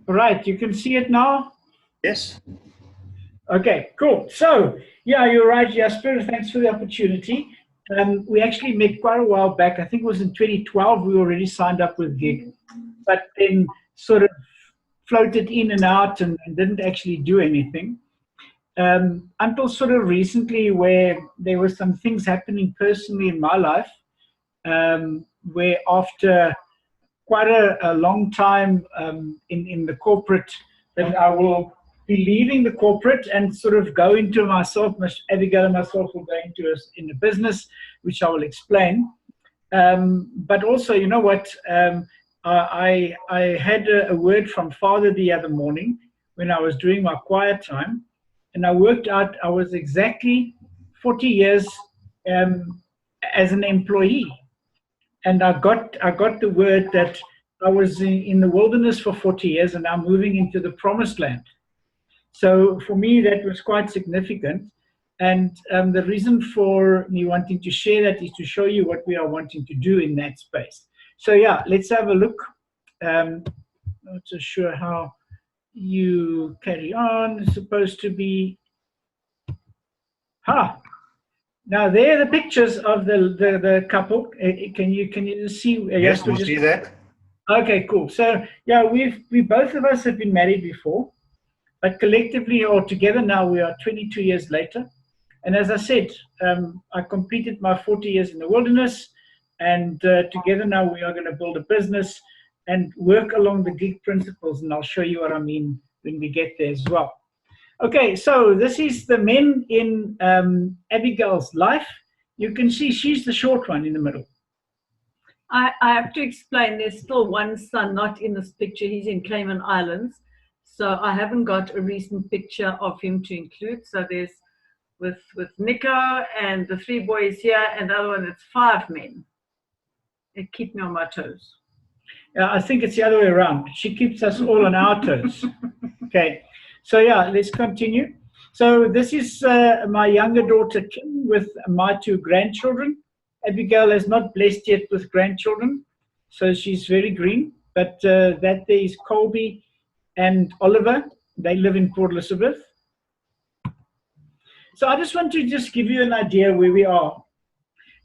Right, you can see it now? Yes. Okay, cool. So, yeah, you're right, Jasper. Thanks for the opportunity. We actually met quite a while back. I think it was in 2012. We already signed up with Gig, but then sort of floated in and out and didn't actually do anything. Until sort of recently, where there were some things happening personally in my life, where after quite a long time in the corporate, that I will be leaving the corporate and sort of go into myself. Abigail and myself will go into in the business, which I will explain. But also, you know what? I had a word from Father the other morning when I was doing my quiet time, and I worked out I was exactly 40 years as an employee. And I got the word that I was in the wilderness for 40 years and I'm moving into the promised land. So for me, that was quite significant. And the reason for me wanting to share that is to show you what we are wanting to do in that space. So yeah, let's have a look. Not so sure how you carry on. It's supposed to be. Now there are the pictures of the couple. Can you see? Yes, we see that. Okay, cool. So yeah, we both of us have been married before, but collectively or together now we are 22 years later. And as I said, I completed my 40 years in the wilderness, and together now we are going to build a business and work along the gig principles. And I'll show you what I mean when we get there as well. Okay, so this is the men in Abigail's life. You can see she's the short one in the middle. I have to explain, there's still one son not in this picture. He's in Cayman Islands. So I haven't got a recent picture of him to include. So there's with Nico and the 3 boys here, and the other one, it's 5 men. It keeps me on my toes. I think it's the other way around. She keeps us all on our toes. Okay, so yeah, let's continue. So this is my younger daughter, Kim, with my 2 grandchildren. Abigail is not blessed yet with grandchildren, so she's very green. But that there is Colby and Oliver. They live in Port Elizabeth. So I just want to give you an idea where we are.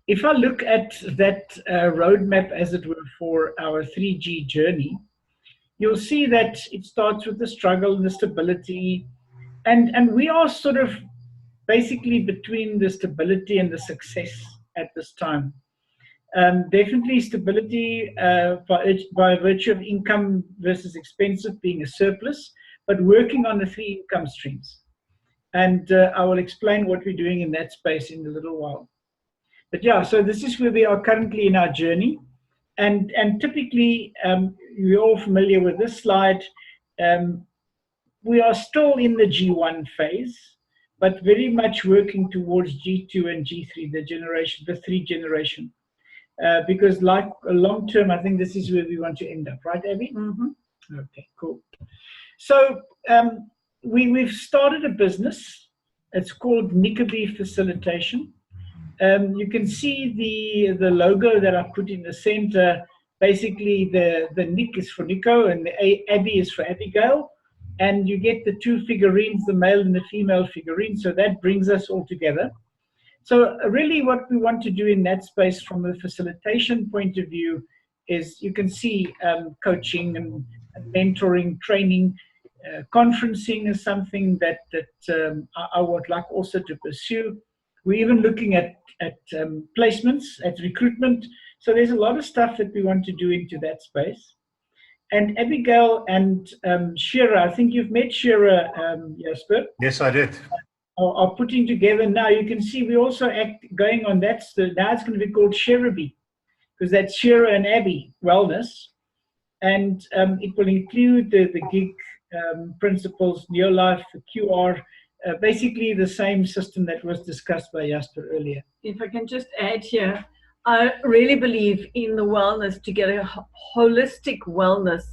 If I look at that roadmap, as it were, for our 3G journey, you'll see that it starts with the struggle and the stability. And we are sort of basically between the stability and the success at this time. Definitely stability by virtue of income versus expenses being a surplus, but working on the 3 income streams. And I will explain what we're doing in that space in a little while. But yeah, so this is where we are currently in our journey. And typically, you're all familiar with this slide. We are still in the G1 phase, but very much working towards G2 and G3, the 3 generation. Because like long term, I think this is where we want to end up, right, Abby? Mm-hmm. Okay, cool. So we've started a business. It's called Nico Facilitation. You can see the logo that I put in the center. Basically, the Nick is for Nico and the Abby is for Abigail. And you get the 2 figurines, the male and the female figurine. So that brings us all together. So really what we want to do in that space from a facilitation point of view is you can see coaching and mentoring, training, conferencing is something that I would like also to pursue. We're even looking at placements, at recruitment. So there's a lot of stuff that we want to do into that space. And Abigail and Shira, I think you've met Shira, Jasper. Yes, I did. Are putting together now. You can see we also going on that. Now it's going to be called Shiraby, because that's Shira and Abby Wellness. And it will include the gig principles, NeoLife, the QR, basically the same system that was discussed by Jasper earlier. If I can just add here, I really believe in the wellness, to get a holistic wellness.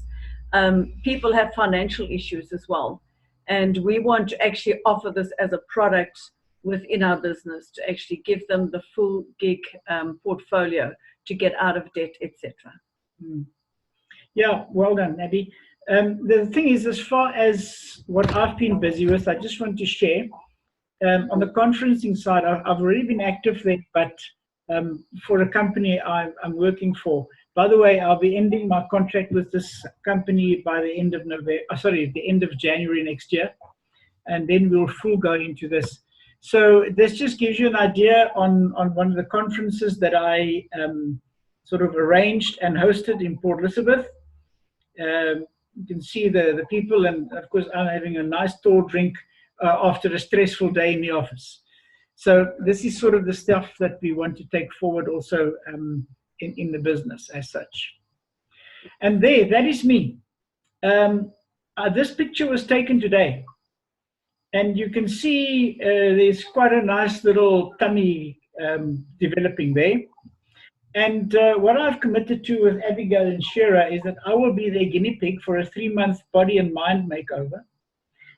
People have financial issues as well. And we want to actually offer this as a product within our business to actually give them the full gig portfolio to get out of debt, etc. Yeah, well done, Abby. The thing is, as far as what I've been busy with, I just want to share. On the conferencing side, I've already been active there, but for a company I'm working for. By the way, I'll be ending my contract with this company by the end of the end of January next year, and then we'll full go into this. So this just gives you an idea on one of the conferences that I sort of arranged and hosted in Port Elizabeth. You can see the people, and of course I'm having a nice tall drink after a stressful day in the office. So this is sort of the stuff that we want to take forward also in the business as such. And that is me. This picture was taken today. And you can see there's quite a nice little tummy developing there. And what I've committed to with Abigail and Shira is that I will be their guinea pig for a 3-month body and mind makeover,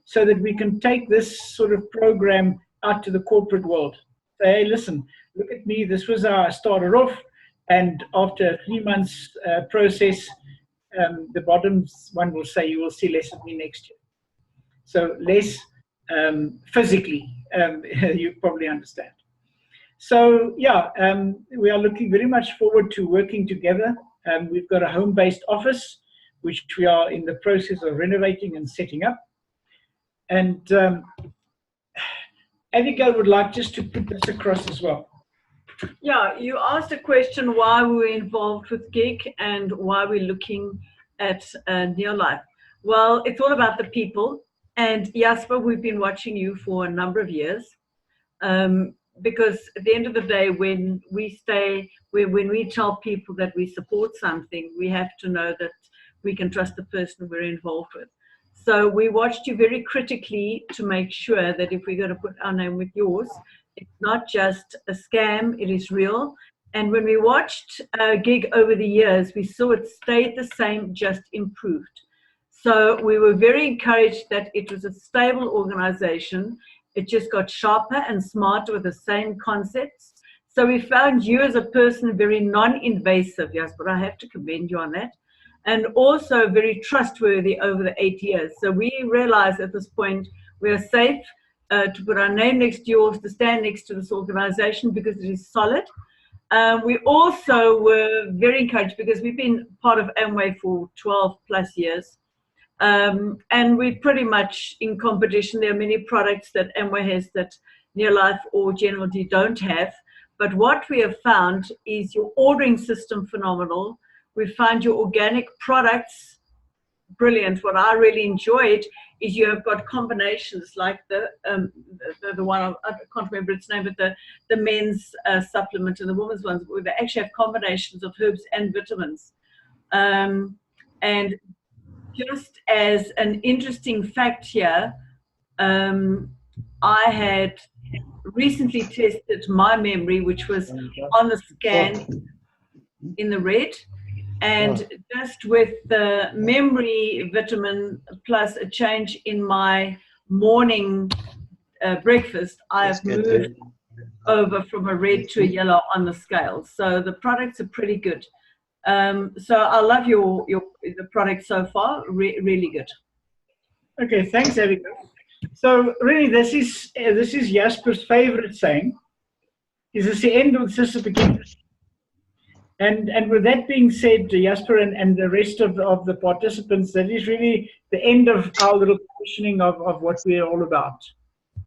so that we can take this sort of program out to the corporate world. Say, hey, listen, look at me. This was how I started off. And after a 3 months process, the bottom one will say, you will see less of me next year. So less physically, you probably understand. So yeah, we are looking very much forward to working together. We've got a home-based office, which we are in the process of renovating and setting up. And Abigail would like just to put this across as well. Yeah, you asked a question why we were involved with GIG and why we're looking at Neolife. Well, it's all about the people. And Jasper, we've been watching you for a number of years. Because at the end of the day, when we tell people that we support something, we have to know that we can trust the person we're involved with. So we watched you very critically to make sure that if we're going to put our name with yours, it's not just a scam, it is real. And when we watched GIG over the years, we saw it stayed the same, just improved. So we were very encouraged that it was a stable organization. It just got sharper and smarter with the same concepts. So we found you as a person very non-invasive, yes, but I have to commend you on that. And also very trustworthy over the 8 years. So we realized at this point we are safe to put our name next to yours, to stand next to this organization because it is solid. We also were very encouraged because we've been part of Amway for 12 plus years. And we're pretty much in competition. There are many products that Amway has that Neolife or General D don't have. But what we have found is your ordering system phenomenal. We found your organic products brilliant. What I really enjoyed is you have got combinations like the one, I can't remember its name, but the men's supplement and the women's ones, where they actually have combinations of herbs and vitamins. And just as an interesting fact here, I had recently tested my memory, which was on the scan in the red. And just with the memory vitamin plus a change in my morning breakfast, I have moved over from a red to a yellow on the scale. So the products are pretty good. So I love the product so far. Really good. Okay, thanks, Abigail. So really, this is Jasper's favorite saying. Is this the end of this beginning? And with that being said, Jasper and the rest of the participants, that is really the end of our little questioning of what we're all about.